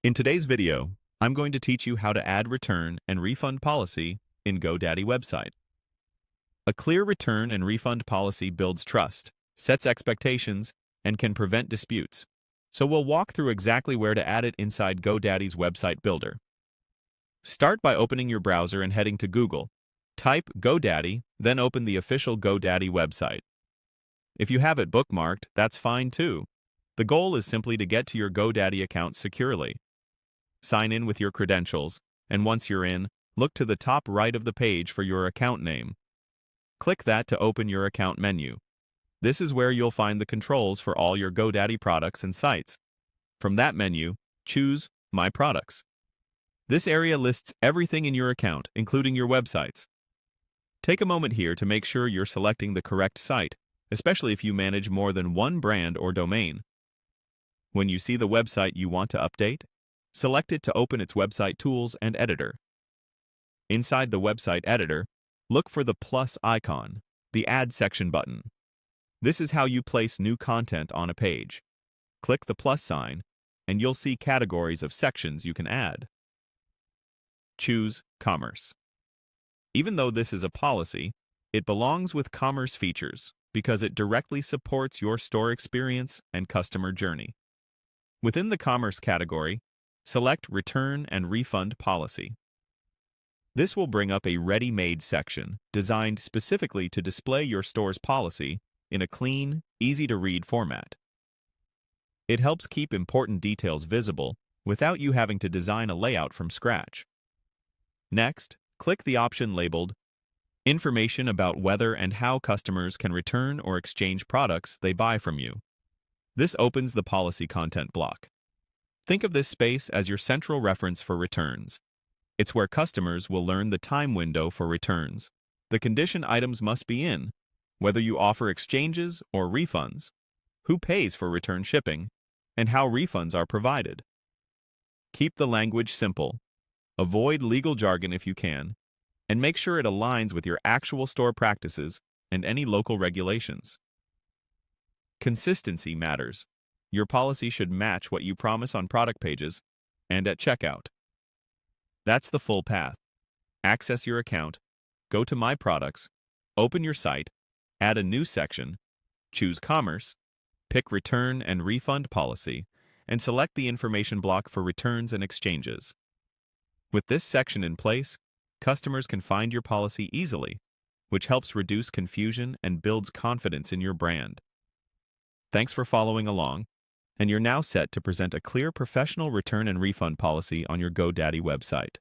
In today's video, I'm going to teach you how to add return and refund policy in GoDaddy website. A clear return and refund policy builds trust, sets expectations, and can prevent disputes. So we'll walk through exactly where to add it inside GoDaddy's website builder. Start by opening your browser and heading to Google. Type GoDaddy, then open the official GoDaddy website. If you have it bookmarked, that's fine too. The goal is simply to get to your GoDaddy account securely. Sign in with your credentials, and once you're in, look to the top right of the page for your account name. Click that to open your account menu. This is where you'll find the controls for all your GoDaddy products and sites. From that menu, choose My Products. This area lists everything in your account, including your websites. Take a moment here to make sure you're selecting the correct site, especially if you manage more than one brand or domain. When you see the website you want to update, select it to open its website tools and editor. Inside the website editor, look for the plus icon, the Add Section button. This is how you place new content on a page. Click the plus sign, and you'll see categories of sections you can add. Choose Commerce. Even though this is a policy, it belongs with Commerce features because it directly supports your store experience and customer journey. Within the Commerce category, select Return and Refund Policy. This will bring up a ready-made section designed specifically to display your store's policy in a clean, easy-to-read format. It helps keep important details visible without you having to design a layout from scratch. Next, click the option labeled Information about whether and how customers can return or exchange products they buy from you. This opens the policy content block. Think of this space as your central reference for returns. It's where customers will learn the time window for returns, the condition items must be in, whether you offer exchanges or refunds, who pays for return shipping, and how refunds are provided. Keep the language simple. Avoid legal jargon if you can, and make sure it aligns with your actual store practices and any local regulations. Consistency matters. Your policy should match what you promise on product pages and at checkout. That's the full path. Access your account, go to My Products, open your site, add a new section, choose Commerce, pick Return and Refund Policy, and select the information block for returns and exchanges. With this section in place, customers can find your policy easily, which helps reduce confusion and builds confidence in your brand. Thanks for following along, and you're now set to present a clear professional return and refund policy on your GoDaddy website.